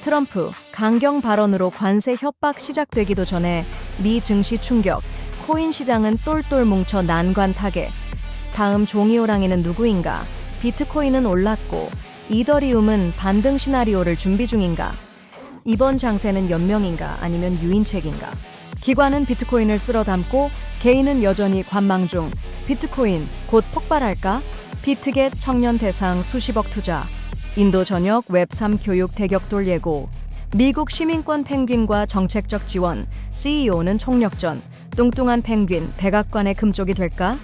트럼프 강경 발언으로 관세 협박 시작되기도 전에 미 증시 충격, 코인 시장은 똘똘 뭉쳐 난관 타게. 다음 종이 호랑이는 누구인가? 비트코인은 올랐고 이더리움은 반등 시나리오를 준비 중인가? 이번 장세는 연명인가 아니면 유인책인가? 기관은 비트코인을 쓸어 담고 개인은 여전히 관망 중. 비트코인 곧 폭발할까? 비트겟 청년 대상 수십억 투자. 인도 전역 웹3 교육 대격돌 예고. 미국 시민권 펭귄과 정책적 지원. CEO는 총력전. 뚱뚱한 펭귄 백악관의 금쪽이 될까?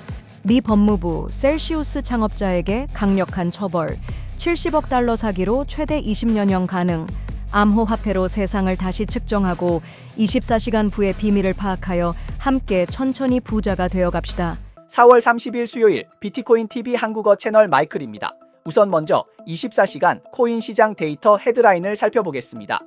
미 법무부 셀시우스 창업자에게 강력한 처벌. 70억 달러 사기로 최대 20년형 가능. 암호화폐로 세상을 다시 측정하고 24시간 부의 비밀을 파악하여 함께 천천히 부자가 되어갑시다. 4월 30일 수요일 비트코인 TV 한국어 채널 마이클입니다. 우선 먼저 24시간 코인 시장 데이터 헤드라인을 살펴보겠습니다.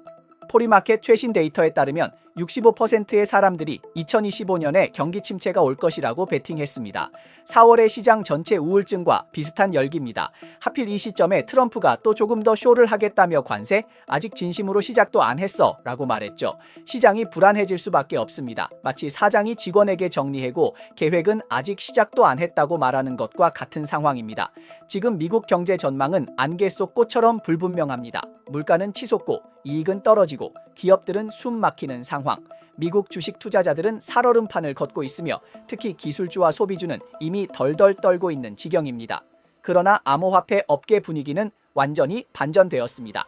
포리마켓 최신 데이터에 따르면 65%의 사람들이 2025년에 경기 침체가 올 것이라고 베팅했습니다. 4월의 시장 전체 우울증과 비슷한 열기입니다. 하필 이 시점에 트럼프가 또 조금 더 쇼를 하겠다며 관세? 아직 진심으로 시작도 안 했어 라고 말했죠. 시장이 불안해질 수밖에 없습니다. 마치 사장이 직원에게 정리해고 계획은 아직 시작도 안 했다고 말하는 것과 같은 상황입니다. 지금 미국 경제 전망은 안개 속 꽃처럼 불분명합니다. 물가는 치솟고 이익은 떨어지고 기업들은 숨 막히는 상황. 미국 주식 투자자들은 살얼음판을 걷고 있으며 특히 기술주와 소비주는 이미 덜덜 떨고 있는 지경입니다. 그러나 암호화폐 업계 분위기는 완전히 반전되었습니다.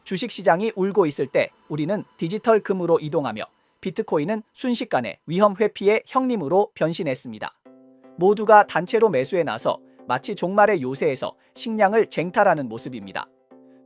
주식시장이 울고 있을 때 우리는 디지털 금으로 이동하며 비트코인은 순식간에 위험 회피의 형님으로 변신했습니다. 모두가 단체로 매수에 나서 마치 종말의 요새에서 식량을 쟁탈하는 모습입니다.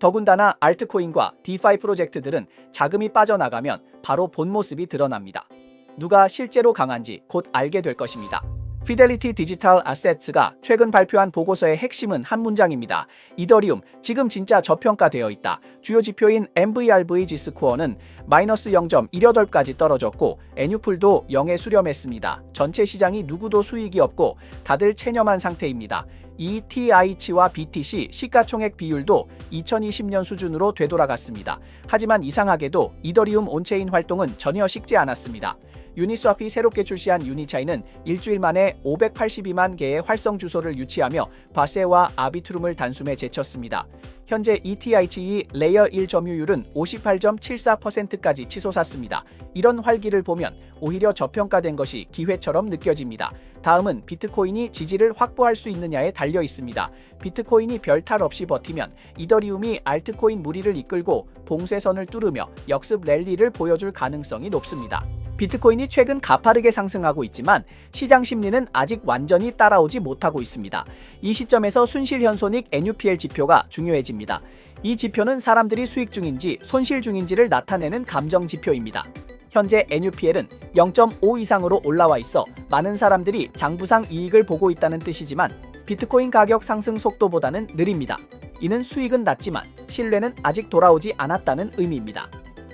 더군다나 알트코인과 디파이 프로젝트들은 자금이 빠져나가면 바로 본 모습이 드러납니다. 누가 실제로 강한지 곧 알게 될 것입니다. 피델리티 디지털 아셋스가 최근 발표한 보고서의 핵심은 한 문장입니다. 이더리움, 지금 진짜 저평가되어 있다. 주요 지표인 MVRV 지스코어는 마이너스 0.18까지 떨어졌고 NU풀도 0에 수렴했습니다. 전체 시장이 누구도 수익이 없고 다들 체념한 상태입니다. ETH와 BTC 시가총액 비율도 2020년 수준으로 되돌아갔습니다. 하지만 이상하게도 이더리움 온체인 활동은 전혀 식지 않았습니다. 유니스와피 새롭게 출시한 유니차이는 일주일 만에 582만 개의 활성 주소를 유치하며 바세와 아비트룸을 단숨에 제쳤습니다. 현재 ETH 레이어 1 점유율은 58.74%까지 치솟았습니다. 이런 활기를 보면 오히려 저평가된 것이 기회처럼 느껴집니다. 다음은 비트코인이 지지를 확보할 수 있느냐에 달려 있습니다. 비트코인이 별탈 없이 버티면 이더리움이 알트코인 무리를 이끌고 봉쇄선을 뚫으며 역습 랠리를 보여줄 가능성이 높습니다. 비트코인이 최근 가파르게 상승하고 있지만 시장 심리는 아직 완전히 따라오지 못하고 있습니다. 이 시점에서 순실현손익 NUPL 지표가 중요해집니다. 이 지표는 사람들이 수익 중인지 손실 중인지를 나타내는 감정 지표입니다. 현재 NUPL은 0.5 이상으로 올라와 있어 많은 사람들이 장부상 이익을 보고 있다는 뜻이지만 비트코인 가격 상승 속도보다는 느립니다. 이는 수익은 낮지만 신뢰는 아직 돌아오지 않았다는 의미입니다.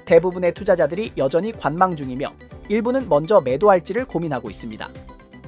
대부분의 투자자들이 여전히 관망 중이며 일부는 먼저 매도할지를 고민하고 있습니다.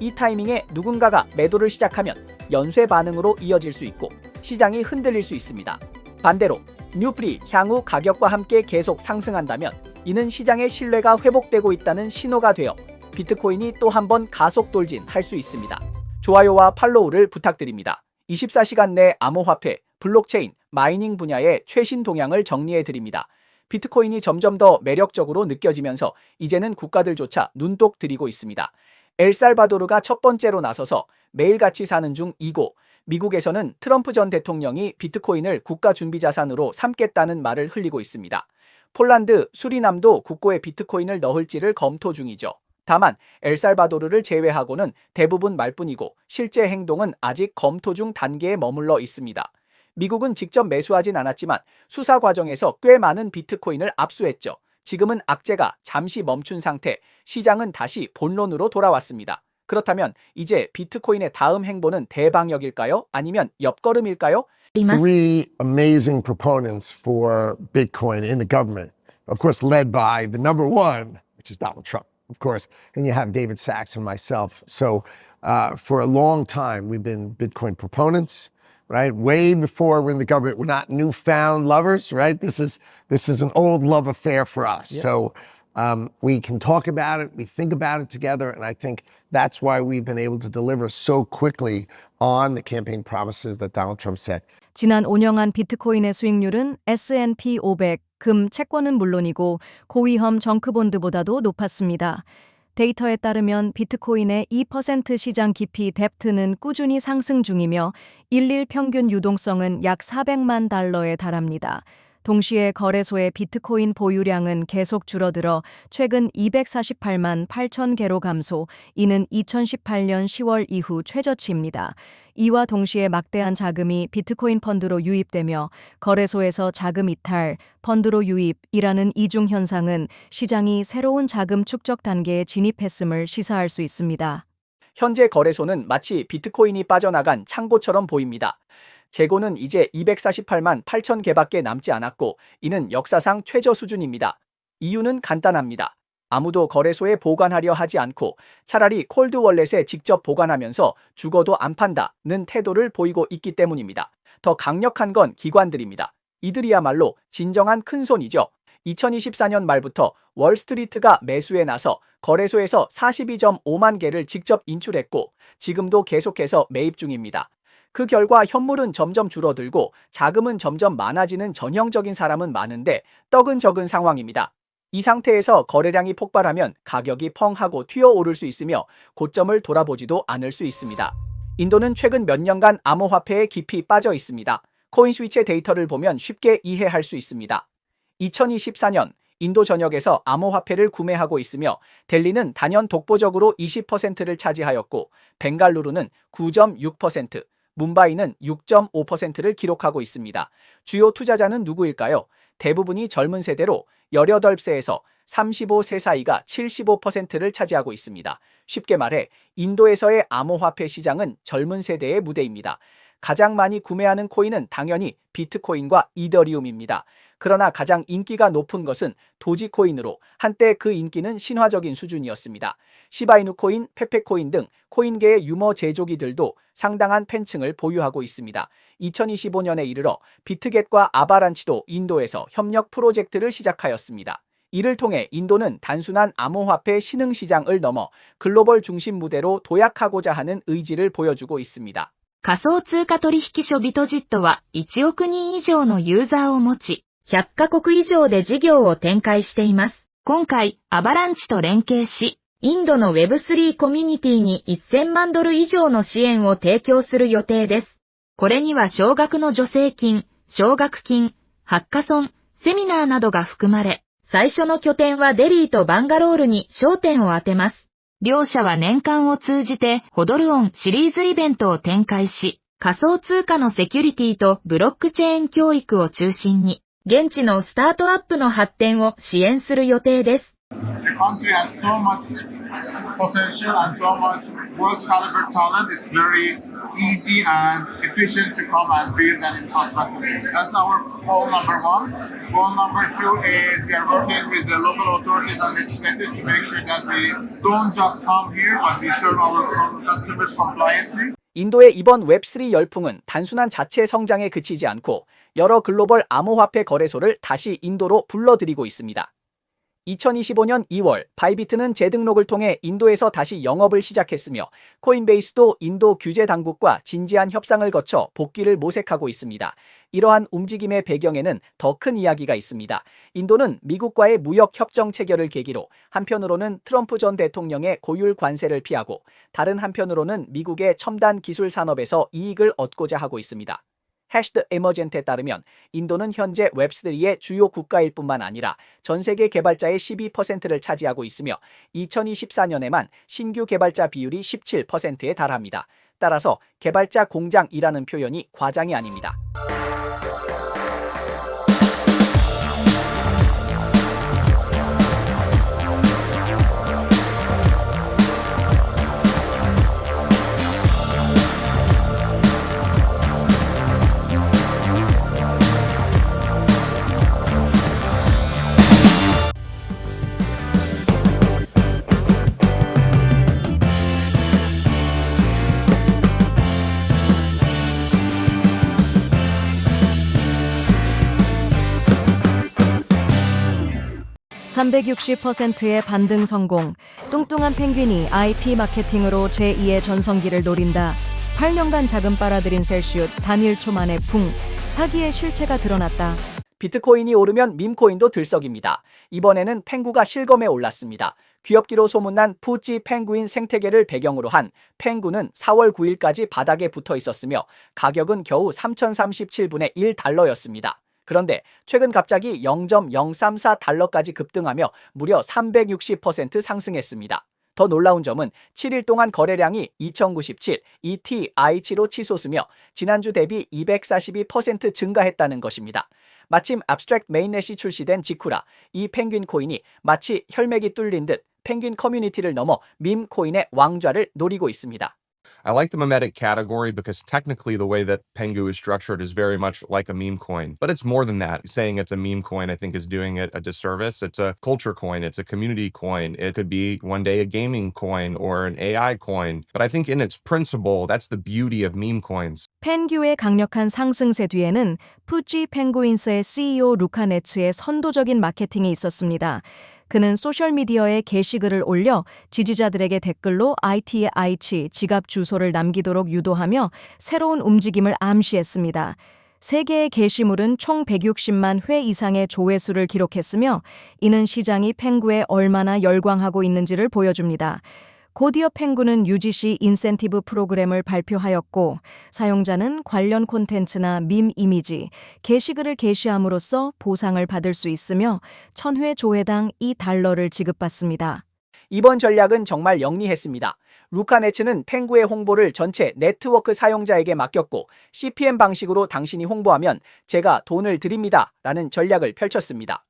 이 타이밍에 누군가가 매도를 시작하면 연쇄 반응으로 이어질 수 있고 시장이 흔들릴 수 있습니다. 반대로 뉴플이 향후 가격과 함께 계속 상승한다면 이는 시장의 신뢰가 회복되고 있다는 신호가 되어 비트코인이 또 한 번 가속 돌진할 수 있습니다. 좋아요와 팔로우를 부탁드립니다. 24시간 내 암호화폐, 블록체인, 마이닝 분야의 최신 동향을 정리해드립니다. 비트코인이 점점 더 매력적으로 느껴지면서 이제는 국가들조차 눈독 들이고 있습니다. 엘살바도르가 첫 번째로 나서서 매일같이 사는 중 이고 미국에서는 트럼프 전 대통령이 비트코인을 국가준비자산으로 삼겠다는 말을 흘리고 있습니다. 폴란드, 수리남도 국고에 비트코인을 넣을지를 검토 중이죠. 다만 엘살바도르를 제외하고는 대부분 말뿐이고 실제 행동은 아직 검토 중 단계에 머물러 있습니다. 미국은 직접 매수하진 않았지만 수사 과정에서 꽤 많은 비트코인을 압수했죠. 지금은 악재가 잠시 멈춘 상태, 시장은 다시 본론으로 돌아왔습니다. 그렇다면 이제 비트코인의 다음 행보는 대방역일까요? 아니면 옆걸음일까요? Three amazing proponents for Bitcoin in the government, of course, led by the number one, which is Donald Trump, of course, and you have David Sachs and myself. So for a long time, we've been Bitcoin proponents. right? Way before we're in the government, we're not newfound lovers, right? This is an old love affair for us. So we can talk about it, we think about it together, and I think that's why we've been able to deliver so quickly on the campaign promises that Donald Trump said. 지난 5년간 비트코인의 수익률은 S&P 500, 금, 채권은 물론이고 고위험 정크본드보다도 높았습니다. 데이터에 따르면 비트코인의 2% 시장 깊이 뎁트는 꾸준히 상승 중이며 일일 평균 유동성은 약 400만 달러에 달합니다. 동시에 거래소의 비트코인 보유량은 계속 줄어들어 최근 248만 8천 개로 감소, 이는 2018년 10월 이후 최저치입니다. 이와 동시에 막대한 자금이 비트코인 펀드로 유입되며 거래소에서 자금 이탈, 펀드로 유입이라는 이중 현상은 시장이 새로운 자금 축적 단계에 진입했음을 시사할 수 있습니다. 현재 거래소는 마치 비트코인이 빠져나간 창고처럼 보입니다. 재고는 이제 248만 8천 개밖에 남지 않았고 이는 역사상 최저 수준입니다. 이유는 간단합니다. 아무도 거래소에 보관하려 하지 않고 차라리 콜드 월렛에 직접 보관하면서 죽어도 안 판다는 태도를 보이고 있기 때문입니다. 더 강력한 건 기관들입니다. 이들이야말로 진정한 큰손이죠. 2024년 말부터 월스트리트가 매수에 나서 거래소에서 42.5만 개를 직접 인출했고 지금도 계속해서 매입 중입니다. 그 결과 현물은 점점 줄어들고 자금은 점점 많아지는 전형적인 사람은 많은데 떡은 적은 상황입니다. 이 상태에서 거래량이 폭발하면 가격이 펑 하고 튀어오를 수 있으며 고점을 돌아보지도 않을 수 있습니다. 인도는 최근 몇 년간 암호화폐에 깊이 빠져 있습니다. 코인스위치의 데이터를 보면 쉽게 이해할 수 있습니다. 2024년 인도 전역에서 암호화폐를 구매하고 있으며 델리는 단연 독보적으로 20%를 차지하였고 벵갈루루는 9.6%, 뭄바이는 6.5%를 기록하고 있습니다. 주요 투자자는 누구일까요? 대부분이 젊은 세대로 18세에서 35세 사이가 75%를 차지하고 있습니다. 쉽게 말해 인도에서의 암호화폐 시장은 젊은 세대의 무대입니다. 가장 많이 구매하는 코인은 당연히 비트코인과 이더리움입니다. 그러나 가장 인기가 높은 것은 도지코인으로 한때 그 인기는 신화적인 수준이었습니다. 시바이누 코인, 페페코인 등 코인계의 유머 제조기들도 상당한 팬층을 보유하고 있습니다. 2025년에 이르러 비트겟과 아바란치도 인도에서 협력 프로젝트를 시작하였습니다. 이를 통해 인도는 단순한 암호화폐 신흥 시장을 넘어 글로벌 중심 무대로 도약하고자 하는 의지를 보여주고 있습니다. 仮想通貨取引所ビトジットは1億人以上のユーザーを持ち、100カ国以上で事業を展開しています。今回、アバランチと連携し、インドの Web3 コミュニティに1000万ドル以上の支援を提供する予定です。これには少額の助成金、奨学金、ハッカソン、セミナーなどが含まれ、最初の拠点はデリーとバンガロールに焦点を当てます。両社は年間を通じてホドルオンシリーズイベントを展開し、仮想通貨のセキュリティとブロックチェーン教育を中心に、現地のスタートアップの発展を支援する予定です。The country has so much potential and so much world caliber talent. It's very easy and efficient to come and build an infrastructure. That's our goal number one. Goal number two is we are working with the local authorities and legislators to make sure that we don't just come here, but we serve our customers compliantly. 인도의 이번 웹3 열풍은 단순한 자체 성장에 그치지 않고 여러 글로벌 암호화폐 거래소를 다시 인도로 불러들이고 있습니다. 2025년 2월 바이비트는 재등록을 통해 인도에서 다시 영업을 시작했으며 코인베이스도 인도 규제 당국과 진지한 협상을 거쳐 복귀를 모색하고 있습니다. 이러한 움직임의 배경에는 더 큰 이야기가 있습니다. 인도는 미국과의 무역 협정 체결을 계기로 한편으로는 트럼프 전 대통령의 고율 관세를 피하고 다른 한편으로는 미국의 첨단 기술 산업에서 이익을 얻고자 하고 있습니다. 해시드 에머젠트에 따르면 인도는 현재 웹3의 주요 국가일 뿐만 아니라 전 세계 개발자의 12%를 차지하고 있으며 2024년에만 신규 개발자 비율이 17%에 달합니다. 따라서 개발자 공장이라는 표현이 과장이 아닙니다. 360%의 반등 성공. 뚱뚱한 펭귄이 IP 마케팅으로 제2의 전성기를 노린다. 8년간 자금 빨아들인 셀시웃 단 1초 만에 붕. 사기의 실체가 드러났다. 비트코인이 오르면 밈코인도 들썩입니다. 이번에는 펭구가 실검에 올랐습니다. 귀엽기로 소문난 푸찌 펭구인 생태계를 배경으로 한 펭구는 4월 9일까지 바닥에 붙어 있었으며 가격은 겨우 3,037분의 1달러였습니다. 그런데 최근 갑자기 0.034달러까지 급등하며 무려 360% 상승했습니다. 더 놀라운 점은 7일 동안 거래량이 2,097 ETH-로 치솟으며 지난주 대비 242% 증가했다는 것입니다. 마침 abstract mainnet이 출시된 직후라 이 펭귄 코인이 마치 혈맥이 뚫린 듯 펭귄 커뮤니티를 넘어 밈 코인의 왕좌를 노리고 있습니다. I like the memetic category because technically the way that Pengu is structured is very much like a meme coin. But it's more than that. Saying it's a meme coin, I think, is doing it a disservice. It's a culture coin. It's a community coin. It could be one day a gaming coin or an AI coin. But I think in its principle, that's the beauty of meme coins. 펭규의 강력한 상승세 뒤에는 푸찌 펭구인스의 CEO 루카 네츠의 선도적인 마케팅이 있었습니다. 그는 소셜미디어에 게시글을 올려 지지자들에게 댓글로 ITH 지갑 주소를 남기도록 유도하며 새로운 움직임을 암시했습니다. 세 개의 게시물은 총 160만 회 이상의 조회수를 기록했으며 이는 시장이 펭구에 얼마나 열광하고 있는지를 보여줍니다. 곧이어 펭구는 UGC 인센티브 프로그램을 발표하였고 사용자는 관련 콘텐츠나 밈 이미지, 게시글을 게시함으로써 보상을 받을 수 있으며 1000회 조회당 $2를 지급받습니다. 이번 전략은 정말 영리했습니다. 루카네츠는 펭구의 홍보를 전체 네트워크 사용자에게 맡겼고 CPM 방식으로 당신이 홍보하면 제가 돈을 드립니다 라는 전략을 펼쳤습니다.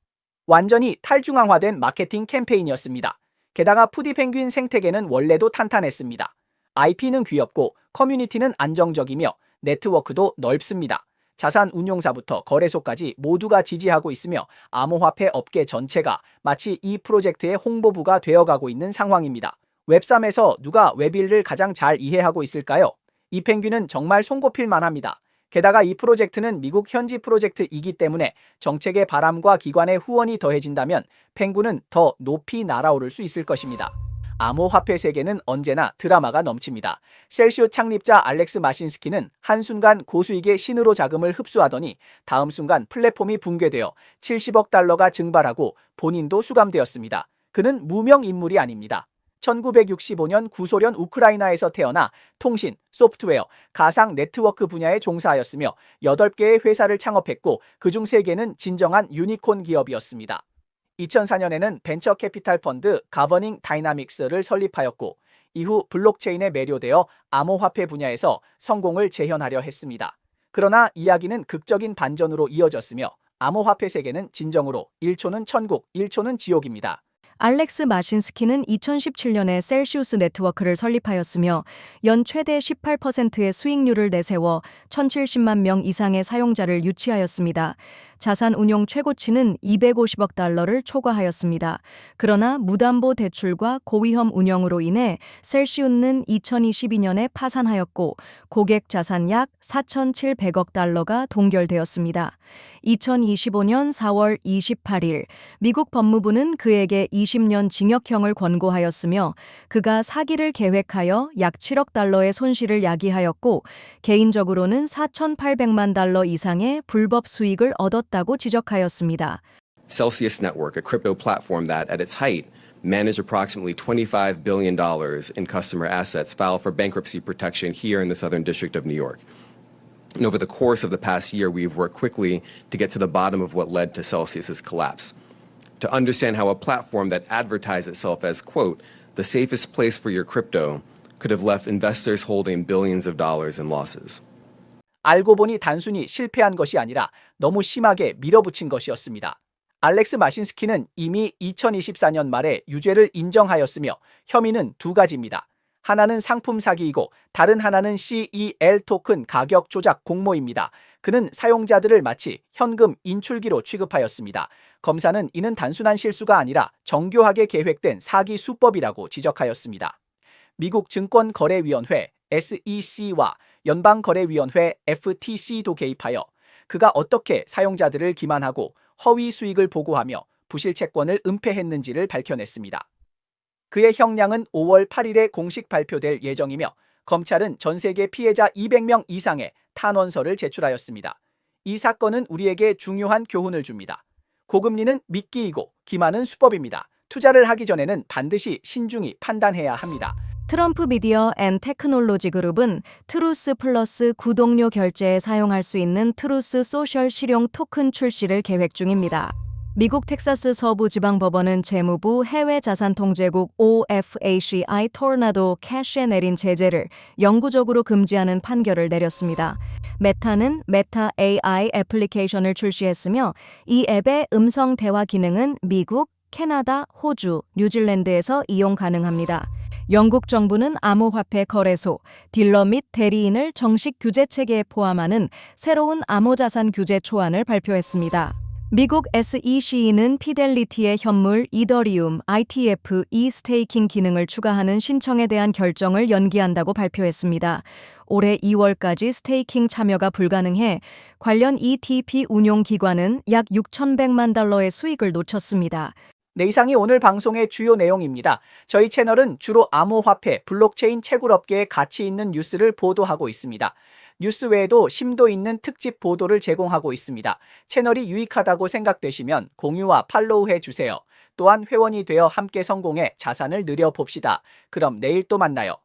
완전히 탈중앙화된 마케팅 캠페인이었습니다. 게다가 푸디 펭귄 생태계는 원래도 탄탄했습니다. IP는 귀엽고 커뮤니티는 안정적이며 네트워크도 넓습니다. 자산 운용사부터 거래소까지 모두가 지지하고 있으며 암호화폐 업계 전체가 마치 이 프로젝트의 홍보부가 되어가고 있는 상황입니다. 웹3에서 누가 웹1을 가장 잘 이해하고 있을까요? 이 펭귄은 정말 손꼽힐 만합니다. 게다가 이 프로젝트는 미국 현지 프로젝트이기 때문에 정책의 바람과 기관의 후원이 더해진다면 펭귄은 더 높이 날아오를 수 있을 것입니다. 암호화폐 세계는 언제나 드라마가 넘칩니다. 셀시웃 창립자 알렉스 마신스키는 한순간 고수익의 신으로 자금을 흡수하더니 다음 순간 플랫폼이 붕괴되어 70억 달러가 증발하고 본인도 수감되었습니다. 그는 무명 인물이 아닙니다. 1965년 구소련 우크라이나에서 태어나 통신, 소프트웨어, 가상 네트워크 분야에 종사하였으며 8개의 회사를 창업했고 그중 3개는 진정한 유니콘 기업이었습니다. 2004년에는 벤처 캐피탈 펀드 가버닝 다이나믹스를 설립하였고 이후 블록체인에 매료되어 암호화폐 분야에서 성공을 재현하려 했습니다. 그러나 이야기는 극적인 반전으로 이어졌으며 암호화폐 세계는 진정으로 1초는 천국, 1초는 지옥입니다. 알렉스 마신스키는 2017년에 셀시우스 네트워크를 설립하였으며 연 최대 18%의 수익률을 내세워 1,070만 명 이상의 사용자를 유치하였습니다. 자산 운용 최고치는 250억 달러를 초과하였습니다. 그러나 무담보 대출과 고위험 운영으로 인해 셀시웃는 2022년에 파산하였고 고객 자산 약 4,700억 달러가 동결되었습니다. 2025년 4월 28일 미국 법무부는 그에게 20년 징역형을 권고하였으며 그가 사기를 계획하여 약 7억 달러의 손실을 야기하였고 개인적으로는 4,800만 달러 이상의 불법 수익을 얻었다고 지적하였습니다. Celsius Network, a crypto platform that, at its height, managed approximately $25 billion in customer assets, filed for bankruptcy protection here in the Southern District of New York. And over the course of the past year, we've worked quickly to get to the bottom of what led to Celsius's collapse. To understand how a platform that advertised itself as, quote, the safest place for your crypto could have left investors holding billions of dollars in losses. 알고 보니 단순히 실패한 것이 아니라 너무 심하게 밀어붙인 것이었습니다. 알렉스 마신스키는 이미 2024년 말에 유죄를 인정하였으며 혐의는 2가지입니다. 하나는 상품 사기이고 다른 하나는 CEL 토큰 가격 조작 공모입니다. 그는 사용자들을 마치 현금 인출기로 취급하였습니다. 검사는 이는 단순한 실수가 아니라 정교하게 계획된 사기 수법이라고 지적하였습니다. 미국 증권거래위원회 SEC와 연방거래위원회 FTC도 개입하여 그가 어떻게 사용자들을 기만하고 허위 수익을 보고하며 부실 채권을 은폐했는지를 밝혀냈습니다. 그의 형량은 5월 8일에 공식 발표될 예정이며 검찰은 전 세계 피해자 200명 이상의 탄원서를 제출하였습니다. 이 사건은 우리에게 중요한 교훈을 줍니다. 고금리는 미끼이고 기만은 수법입니다. 투자를 하기 전에는 반드시 신중히 판단해야 합니다. 트럼프 미디어 앤 테크놀로지 그룹은 트루스 플러스 구독료 결제에 사용할 수 있는 트루스 소셜 실용 토큰 출시를 계획 중입니다. 미국 텍사스 서부지방법원은 재무부 해외자산통제국 OFACI 토르나도 캐시에 내린 제재를 영구적으로 금지하는 판결을 내렸습니다. 메타는 메타 AI 애플리케이션을 출시했으며 이 앱의 음성 대화 기능은 미국, 캐나다, 호주, 뉴질랜드에서 이용 가능합니다. 영국 정부는 암호화폐 거래소, 딜러 및 대리인을 정식 규제 체계에 포함하는 새로운 암호자산 규제 초안을 발표했습니다. 미국 SEC는 피델리티의 현물 이더리움 ITF 스테이킹 기능을 추가하는 신청에 대한 결정을 연기한다고 발표했습니다. 올해 2월까지 스테이킹 참여가 불가능해 관련 ETP 운용기관은 약 6,100만 달러의 수익을 놓쳤습니다. 네, 이상이 오늘 방송의 주요 내용입니다. 저희 채널은 주로 암호화폐, 블록체인 채굴업계에 가치 있는 뉴스를 보도하고 있습니다. 뉴스 외에도 심도 있는 특집 보도를 제공하고 있습니다. 채널이 유익하다고 생각되시면 공유와 팔로우 해주세요. 또한 회원이 되어 함께 성공해 자산을 늘려봅시다. 그럼 내일 또 만나요.